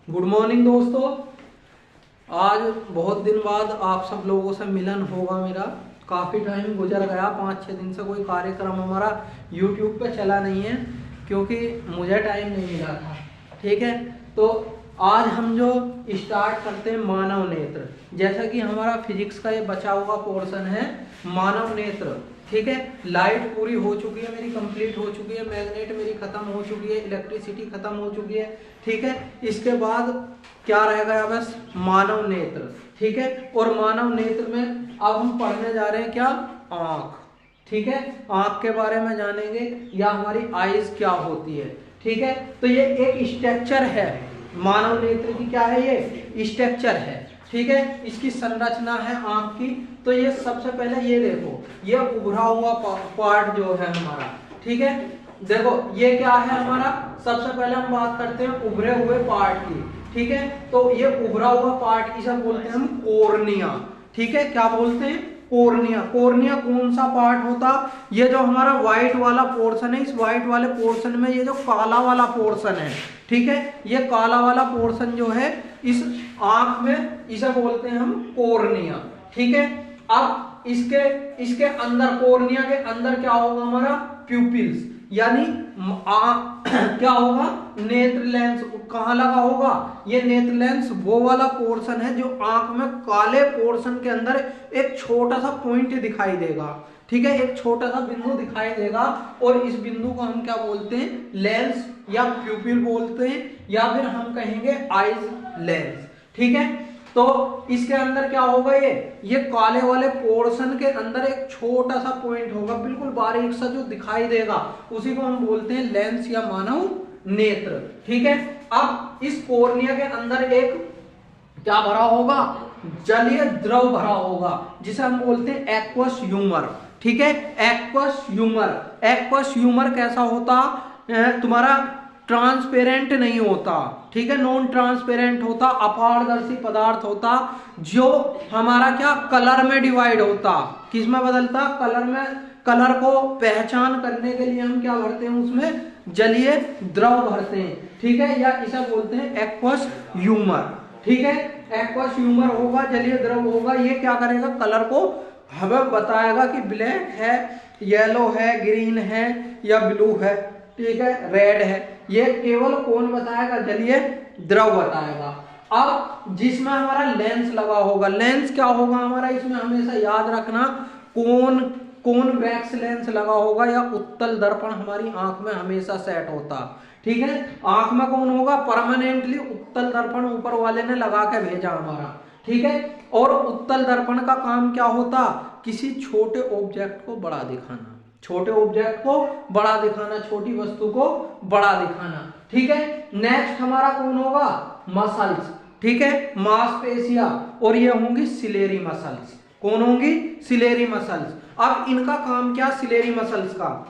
Good morning दोस्तों। आज बहुत दिन बाद आप सब लोगों से मिलन होगा मेरा। काफ़ी टाइम गुजर गया, 5-6 दिन से कोई कार्यक्रम हमारा यूट्यूब पे चला नहीं है क्योंकि मुझे टाइम नहीं मिला था। ठीक है, तो आज हम जो स्टार्ट करते हैं मानव नेत्र। जैसा कि हमारा फिजिक्स का ये बचा हुआ पोर्शन है मानव नेत्र। ठीक है, लाइट पूरी हो चुकी है मेरी, कंप्लीट हो चुकी है, मैग्नेट मेरी खत्म हो चुकी है, इलेक्ट्रिसिटी खत्म हो चुकी है। ठीक है, इसके बाद क्या रह गया? बस मानव नेत्र। ठीक है, और मानव नेत्र में अब हम पढ़ने जा रहे हैं क्या? आंख। ठीक है, आंख के बारे में जानेंगे या हमारी आईज क्या होती है। ठीक है, तो ये एक स्ट्रक्चर है मानव नेत्र की। क्या है? ये स्ट्रक्चर है। ठीक है, इसकी संरचना है आंख की। तो ये सबसे पहले ये देखो, ये उभरा हुआ पार्ट जो है हमारा। ठीक है, देखो ये क्या है हमारा। सबसे पहले हम बात करते हैं उभरे हुए पार्ट की। ठीक है, तो ये उभरा हुआ पार्ट इसे बोलते हैं हम कोर्निया। ठीक है, क्या बोलते हैं? कोर्निया। कोर्निया कौन सा पार्ट होता? ये जो हमारा व्हाइट वाला पोर्शन है, इस व्हाइट वाले पोर्शन में ये जो काला वाला पोर्शन है, ठीक है, ये काला वाला पोर्शन जो है इस आंख में, इसे बोलते हैं हम कोर्निया। ठीक है, अब इसके अंदर, कोर्निया के अंदर क्या होगा हमारा? प्यूपिल्स, यानी क्या होगा? नेत्र लेंस। कहां लगा होगा? ये नेत्र लेंस वो वाला पोर्शन है जो आंख में काले पोर्शन के अंदर एक छोटा सा पॉइंट दिखाई देगा। ठीक है, एक छोटा सा बिंदु दिखाई देगा और इस बिंदु को हम क्या बोलते हैं? लेंस या प्यूपिल बोलते हैं, या फिर हम कहेंगे आईज लेंस। ठीक है, तो इसके अंदर क्या होगा? ये काले वाले पोर्शन के अंदर एक छोटा सा पॉइंट होगा, बिल्कुल बारीक सा जो दिखाई देगा, उसी को हम बोलते हैं लेंस या मानव नेत्र। ठीक है, अब इस कोर्निया के अंदर एक क्या भरा होगा? जलीय द्रव भरा होगा, जिसे हम बोलते हैं एक्वस ह्यूमर। ठीक है, एक्वस ह्यूमर। एक्वस ह्यूमर कैसा होता? तुम्हारा ट्रांसपेरेंट नहीं होता। ठीक है, नॉन ट्रांसपेरेंट होता, अपारदर्शी पदार्थ होता, जो हमारा क्या कलर में डिवाइड होता। किस में बदलता? कलर में। कलर को पहचान करने के लिए हम क्या भरते हैं? उसमें जलीय द्रव भरते हैं। ठीक है, या इसे बोलते हैं एक्वस ह्यूमर। ठीक है, एक्वस ह्यूमर होगा, जलीय द्रव होगा। ये क्या करेगा? कलर को हमें बताएगा कि ब्लैक है, येलो है, ग्रीन है या ब्लू है। ठीक है, रेड है। ये केवल कौन बताएगा? जलीय द्रव बताएगा। अब जिसमें हमारा लेंस लगा होगा, लेंस क्या होगा हमारा? इसमें हमेशा याद रखना, कॉन्वेक्स लेंस लगा होगा या उत्तल दर्पण हमारी आंख में हमेशा सेट होता। ठीक है, आंख में कौन होगा? परमानेंटली उत्तल दर्पण ऊपर वाले ने लगा के भेजा हमारा। ठीक है, और उत्तल दर्पण का काम क्या होता? किसी छोटे ऑब्जेक्ट को बड़ा दिखाना, छोटे ऑब्जेक्ट को बड़ा दिखाना, छोटी वस्तु को बड़ा दिखाना। ठीक है, नेक्स्ट हमारा कौन होगा? मसल्स। ठीक है, मांसपेशियां, और ये होंगी सिलेरी मसल्स। कौन होंगी? Ciliary muscles. अब इनका काम क्या? सिलेरी मसल्स का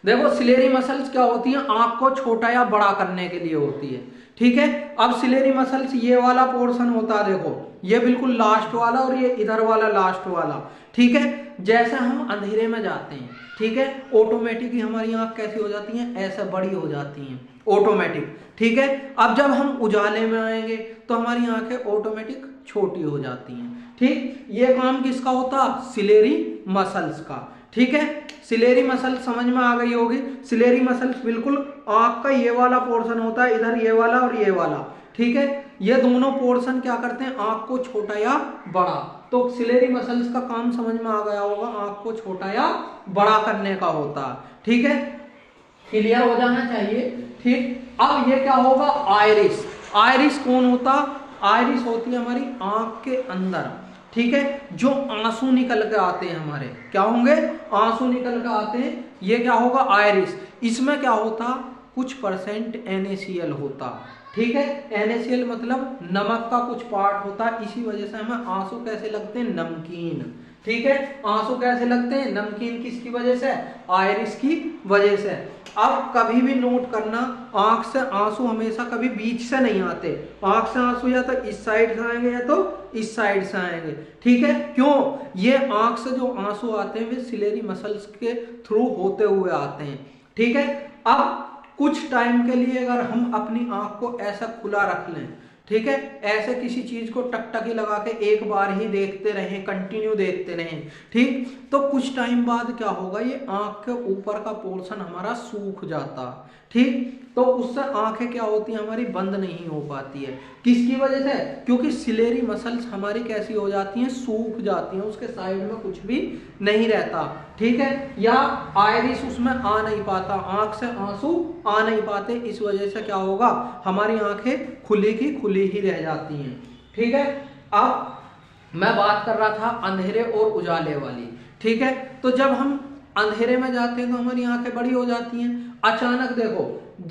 देखो, सिलेरी मसल्स क्या होती हैं? आंख को छोटा या बड़ा करने के लिए होती है। ठीक है, अब सिलेरी मसल्स ये वाला पोर्शन होता है, देखो ये बिल्कुल लास्ट वाला और ये इधर वाला लास्ट वाला। ठीक है, जैसे हम अंधेरे में जाते हैं, ठीक है, ऑटोमेटिक ही हमारी आंख कैसी हो जाती है? ऐसे बड़ी हो जाती हैं, ऑटोमेटिक। ठीक है, अब जब हम उजाले में आएंगे तो हमारी आंखें ऑटोमेटिक छोटी हो जाती हैं। ठीक, ये काम किसका होता? सिलेरी मसल्स का। ठीक है, सिलेरी मसल्स समझ में आ गई होगी। सिलेरी मसल्स बिल्कुल आंख का ये वाला पोर्शन होता है, इधर ये वाला और ये वाला। ठीक है, ये दोनों पोर्शन क्या करते हैं? आंख को छोटा या बड़ा। तो सिलेरी मसल्स का काम समझ में आ गया होगा, आंख को छोटा या बड़ा करने का होता। ठीक है, क्लियर हो जाना चाहिए। ठीक, अब ये क्या होगा? आइरिस। आइरिस कौन होता? आइरिस होती है हमारी आंख के अंदर। ठीक है, जो आंसू निकल के आते हैं हमारे, क्या होंगे? आंसू निकल के आते हैं, ये क्या होगा? आइरिस। इसमें क्या होता? कुछ परसेंट NaCl होता। ठीक है, NaCl मतलब नमक का कुछ पार्ट होता है, इसी वजह से हमें आंसू कैसे लगते हैं? नमकीन। ठीक है, आंसू कैसे लगते हैं? नमकीन। किसकी वजह से? आइरिस की वजह से। अब कभी भी नोट करना, आंख से आंसू हमेशा कभी बीच से नहीं आते। आंख से आंसू या तो इस साइड से आएंगे या तो इस साइड से आएंगे। ठीक है, क्यों? ये आंख से जो आंसू आते हैं वे सिलेरी मसल्स के थ्रू होते हुए आते हैं। ठीक है, अब कुछ टाइम के लिए अगर हम अपनी आंख को ऐसा खुला रख लें, ठीक है, ऐसे किसी चीज को टकटकी लगा के एक बार ही देखते रहें, कंटिन्यू देखते रहें, ठीक, तो कुछ टाइम बाद क्या होगा, ये आंख के ऊपर का पोर्शन हमारा सूख जाता, ठीक, तो उससे आंखें क्या होती है हमारी बंद नहीं हो पाती है। किसकी वजह से? क्योंकि सिलेरी मसल्स हमारी कैसी हो जाती हैं, सूख जाती हैं, उसके साइड में कुछ भी नहीं रहता, ठीक है, या आयरिस उसमें आ नहीं पाता, आंख से आंसू आ नहीं पाते, इस वजह से क्या होगा, हमारी आंखें खुली की खुली ही रह जाती हैं, ठीक है। अब मैं बात कर रहा था अंधेरे और उजाले वाली, ठीक है, तो जब हम अंधेरे में जाते हैं तो हमारी आंखें बड़ी हो जाती हैं। अचानक देखो,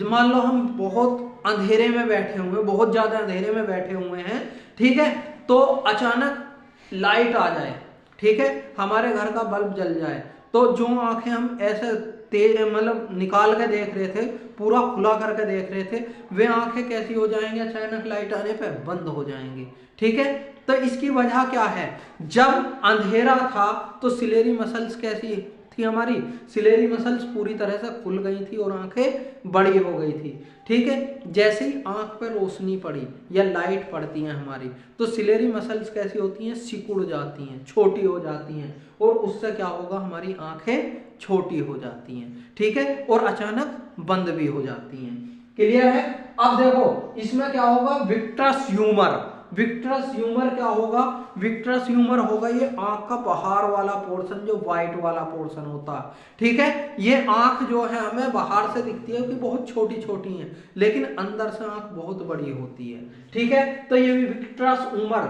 मान लो हम बहुत अंधेरे में बैठे हुए हैं, बहुत ज्यादा अंधेरे में बैठे हुए हैं, ठीक है, तो अचानक लाइट आ जाए, ठीक है, हमारे घर का बल्ब जल जाए, तो जो आंखें हम ऐसे तेज मतलब निकाल के देख रहे थे, पूरा खुला करके देख रहे थे, वे आंखें कैसी हो जाएंगी, अचानक लाइट आने पर बंद हो जाएंगी, ठीक है। तो इसकी वजह क्या है, जब अंधेरा था तो सिलेरी मसल्स कैसी थी, हमारी सिलेरी मसल्स पूरी तरह से खुल गई थी और आंखें बड़ी हो गई थी, ठीक है। जैसे ही आंख पर रोशनी पड़ी या लाइट पड़ती है हमारी, तो सिलेरी मसल्स कैसी होती हैं, सिकुड़ जाती हैं, छोटी हो जाती हैं, और उससे क्या होगा, हमारी आंखें छोटी हो जाती हैं, ठीक है, और अचानक बंद भी हो जाती हैं। क्लियर है? अब देखो इसमें क्या होगा, विट्रस ह्यूमर, विट्रस ह्यूमर क्या होगा, विट्रस ह्यूमर होगा ये आंख का बाहर वाला पोर्शन, जो व्हाइट वाला पोर्शन होता है, ठीक है। ये आंख जो है हमें बाहर से दिखती है कि बहुत छोटी छोटी है, लेकिन अंदर से आंख बहुत बड़ी होती है, ठीक है। तो ये विट्रस ह्यूमर,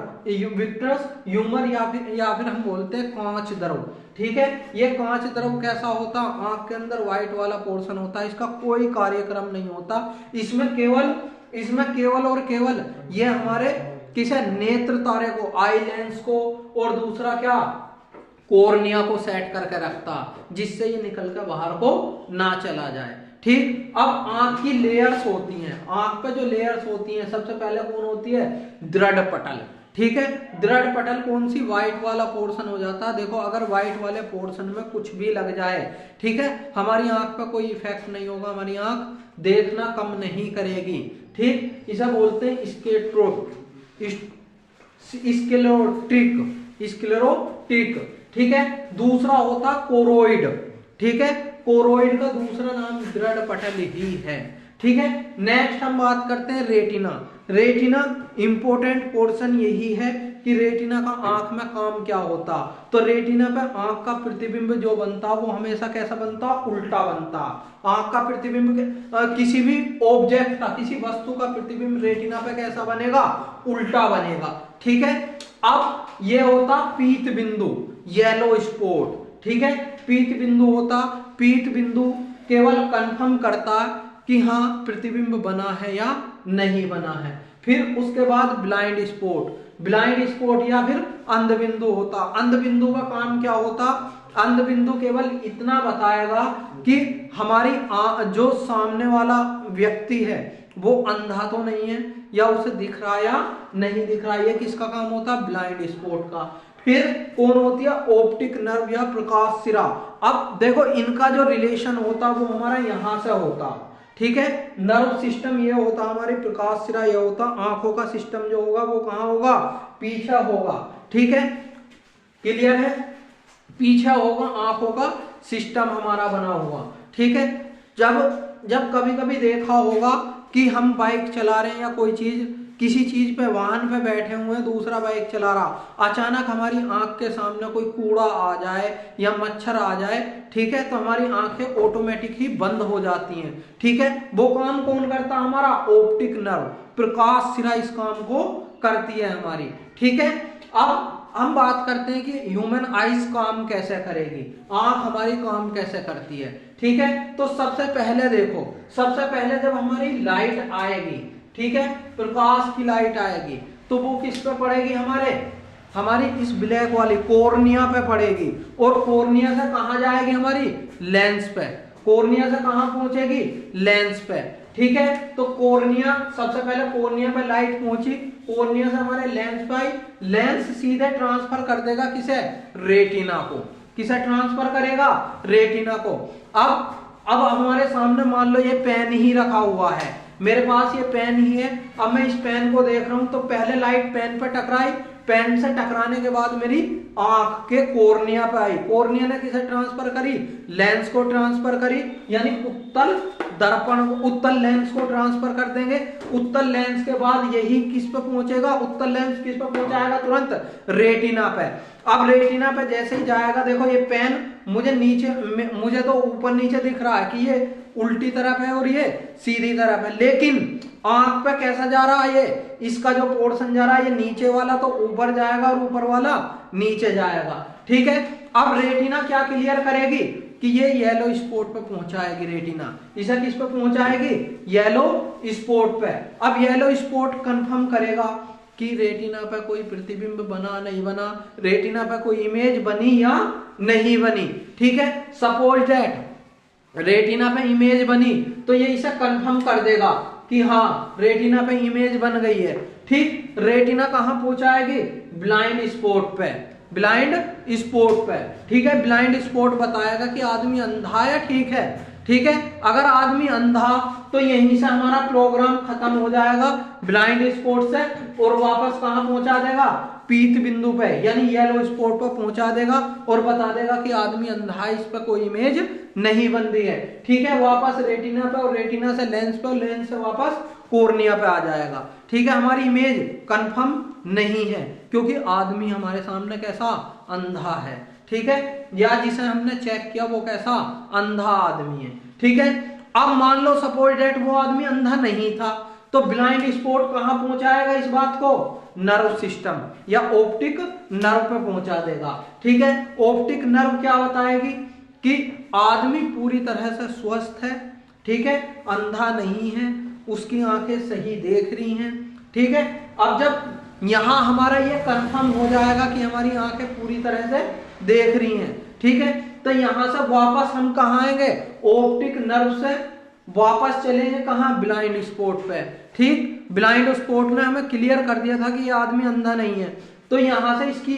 विट्रस ह्यूमर या फिर हम बोलते हैं कांच द्रव, ठीक है। ये कांच द्रव कैसा होता, आंख के अंदर व्हाइट वाला पोर्शन होता है, इसका कोई कार्यक्रम नहीं होता, इसमें केवल और केवल ये हमारे किसे, नेत्र तारे को, आई लेंस को, और दूसरा क्या, कॉर्निया को सेट करके रखता, जिससे ये निकल कर बाहर को ना चला जाए, ठीक। अब आंख की लेयर्स होती हैं, आंख पे जो लेयर्स होती हैं, सबसे पहले कौन होती है, दृढ़ पटल, ठीक है। दृढ़ पटल कौन सी, व्हाइट वाला पोर्शन हो जाता है। देखो अगर व्हाइट वाले पोर्शन में कुछ भी लग जाए, ठीक है, हमारी आंख पे कोई इफेक्ट नहीं होगा, हमारी आंख देखना कम नहीं करेगी, ठीक। इसे बोलते हैं स्क्लेरोटिक, ठीक है। दूसरा होता कोरोइड, ठीक है, कोरोइड का दूसरा नाम दृढ़ पटल ही है, ठीक है। नेक्स्ट हम बात करते हैं रेटिना। रेटिना इंपॉर्टेंट पोर्शन यही है कि रेटिना का आंख में काम क्या होता, तो रेटिना पे आंख का प्रतिबिंब जो बनता वो हमेशा कैसा बनता, उल्टा बनता। आंख का प्रतिबिंब किसी भी ऑब्जेक्ट का, किसी वस्तु का प्रतिबिंब रेटिना पे कैसा बनेगा, उल्टा बनेगा, ठीक है। अब ये होता पीत बिंदु, येलो स्पॉट, ठीक है, पीत बिंदु होता, पीत बिंदु केवल कंफर्म करता कि हाँ प्रतिबिंब बना है या नहीं बना है। फिर उसके बाद ब्लाइंड स्पॉट, ब्लाइंड स्पॉट या फिर अंध बिंदु होता। अंध बिंदु का काम क्या होता, अंध बिंदु केवल इतना बताएगा कि हमारी जो सामने वाला व्यक्ति है वो अंधा तो नहीं है, या उसे दिख रहा या नहीं दिख रहा, ये किसका काम होता, ब्लाइंड स्पॉट का। फिर कौन होती है, ऑप्टिक नर्व या प्रकाश सिरा। अब देखो इनका जो रिलेशन होता वो हमारा यहां से होता, ठीक है। नर्व सिस्टम ये होता, हमारे प्रकाश सिरा ये होता, आंखों का सिस्टम जो होगा वो कहां होगा, पीछे होगा, ठीक है। क्लियर है, पीछे होगा आंखों का सिस्टम हमारा बना हुआ, ठीक है। जब कभी कभी देखा होगा कि हम बाइक चला रहे हैं या कोई चीज, किसी चीज पे, वाहन पे बैठे हुए हैं, दूसरा बाइक चला रहा, अचानक हमारी आंख के सामने कोई कूड़ा आ जाए या मच्छर आ जाए, ठीक है, तो हमारी आंखें ऑटोमेटिक ही बंद हो जाती हैं, ठीक है। वो काम कौन करता, हमारा ऑप्टिक नर्व, प्रकाश सिरा इस काम को करती है हमारी, ठीक है। अब हम बात करते हैं कि ह्यूमन आइज काम कैसे करेगी, आंख हमारी काम कैसे करती है, ठीक है। तो सबसे पहले देखो, सबसे पहले जब हमारी लाइट आएगी, ठीक है, प्रकाश की लाइट आएगी, तो वो किस पे पड़ेगी, हमारी इस ब्लैक वाली कॉर्निया पे पड़ेगी, और कॉर्निया से कहां जाएगी, हमारी लेंस पे, कॉर्निया से कहां पहुंचेगी, लेंस पे, ठीक है। तो कॉर्निया, सबसे पहले कॉर्निया पे लाइट पहुंची, कॉर्निया से हमारे लेंस पे आई, लेंस सीधे ट्रांसफर कर देगा किसे, रेटिना को, किसे ट्रांसफर करेगा, रेटिना को। अब अब हमारे सामने मान लो ये पेन ही रखा हुआ है, मेरे पास ये पेन ही है। अब मैं इस पेन को देख रहा हूं तो पहले लाइट पेन पर टकराई, पेन से टकराने के बाद मेरी आंख के कोर्निया पे आई, कोर्निया ने किसे ट्रांसफर करी, लेंस को ट्रांसफर करी, यानी उत्तल दर्पण को, उत्तल लेंस को ट्रांसफर कर देंगे। उत्तल लेंस के बाद यही किस पे पहुंचेगा, उत्तल लेंस किस पे पहुंचाएगा, तुरंत रेटिना पे। अब रेटिना पे जैसे ही जाएगा, देखो ये पेन मुझे नीचे, मुझे तो ऊपर नीचे दिख रहा है कि ये उल्टी तरफ है और ये सीधी तरफ है, लेकिन आंख पे कैसा जा रहा है, ये इसका जो पोर्शन जा रहा है, ये नीचे वाला तो ऊपर जाएगा और ऊपर वाला नीचे जाएगा, ठीक है। अब रेटिना क्या क्लियर करेगी कि ये येलो स्पॉट पे पहुंचाएगी, रेटिना इसे किस पे पहुंचाएगी, येलो स्पॉट पे। अब येलो स्पॉट कंफर्म करेगा कि रेटिना पे कोई प्रतिबिंब बना नहीं बना, रेटिना पे कोई इमेज बनी या नहीं बनी, ठीक है। सपोज दैट रेटिना पे इमेज बनी तो ये इसे कंफर्म कर देगा कि हाँ रेटिना पे इमेज बन गई है, ठीक। रेटिना कहां पहुंचाएगी, ब्लाइंड स्पॉट पे, ब्लाइंड स्पॉट पे, ठीक है। ब्लाइंड स्पॉट बताएगा कि आदमी अंधा है, ठीक है, ठीक है। अगर आदमी अंधा तो यहीं से हमारा प्रोग्राम खत्म हो जाएगा, ब्लाइंड स्पॉट से, और वापस कहां पहुंचा देगा, पीत बिंदु पे, यानी येलो स्पॉट पर पहुंचा देगा और बता देगा कि आदमी अंधा, इस पर कोई इमेज नहीं बन रही है, ठीक है। वापस रेटिना पे और रेटिना से लेंस पे और लेंस से वापस कोर्निया पे आ जाएगा, ठीक है। हमारी इमेज कंफर्म नहीं है क्योंकि आदमी हमारे सामने कैसा, अंधा है, ठीक है, या जिसे हमने चेक किया वो कैसा, अंधा आदमी है, ठीक है। अब मान लो सपोज डेट वो आदमी अंधा नहीं था, तो ब्लाइंड स्पॉट कहां पहुंचाएगा इस बात को, नर्व सिस्टम या ऑप्टिक नर्व पे पहुंचा देगा, ठीक है। ऑप्टिक नर्व क्या बताएगी कि आदमी पूरी तरह से स्वस्थ है, ठीक है, अंधा नहीं है, उसकी आंखें सही देख रही हैं, ठीक है। अब जब यहां हमारा ये कंफर्म हो जाएगा कि हमारी आंखें पूरी तरह से देख रही हैं, ठीक है, तो यहां से वापस हम कहां आएंगे, ऑप्टिक नर्व से वापस चलेंगे कहां, ब्लाइंड स्पॉट पे, ठीक। ब्लाइंड स्पॉट ने हमें क्लियर कर दिया था कि ये आदमी अंधा नहीं है, तो यहां से इसकी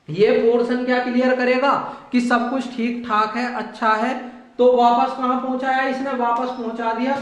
ये पोर्शन क्या क्लियर करेगा कि सब कुछ ठीक ठाक है, अच्छा है, तो वापस कहां पहुंचाया इसने, वापस पहुंचा दिया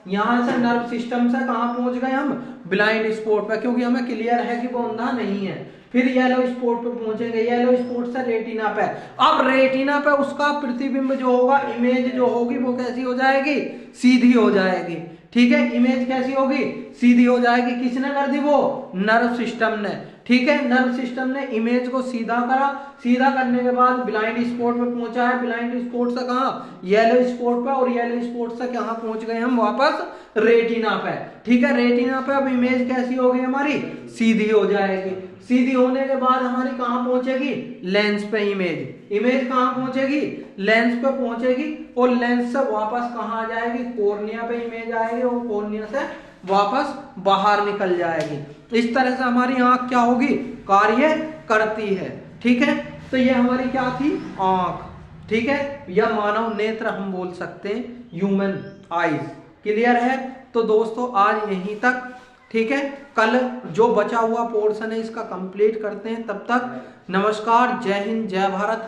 यहां से नर्व सिस्टम से, कहां पहुंच गए हम, ब्लाइंड स्पॉट पे, क्योंकि हमें क्लियर है कि वो अंधा नहीं है। फिर येलो स्पॉट पे पहुंचेंगे, येलो स्पॉट से रेटिना पे। अब रेटिना पे उसका प्रतिबिंब जो होगा, इमेज जो होगी वो कैसी हो जाएगी, सीधी हो जाएगी, ठीक है। इमेज कैसी होगी, सीधी हो जाएगी। किसने कर दी, वो नर्व सिस्टम ने, ठीक है। नर्व सिस्टम ने इमेज को सीधा करा, सीधा करने के बाद ब्लाइंड स्पॉट पे पहुंचा है, ब्लाइंड स्पॉट से कहां, येलो स्पॉट पे, और येलो स्पॉट से कहां पहुंच गए हम, वापस रेटिना पे, ठीक है। रेटिना पे अब इमेज कैसी होगी हमारी, सीधी हो जाएगी। सीधी होने के बाद हमारी कहां पहुंचेगी, लेंस पे इमेज, इमेज कहां पहुंचेगी, लेंस पे पहुंचेगी, और लेंस से वापस कहां आ जाएगी, कोर्निया पे इमेज आएगी, और कोर्निया से वापस बाहर निकल जाएगी। इस तरह से हमारी आंख क्या होगी, कार्य करती है, ठीक है। तो ये हमारी क्या थी, आंख, ठीक है, या मानव नेत्र हम बोल सकते हैं, ह्यूमन आईज, क्लियर है। तो दोस्तों आज यहीं तक, ठीक है। कल जो बचा हुआ पोर्शन है इसका कंप्लीट करते हैं, तब तक नमस्कार, जय हिंद, जय भारत।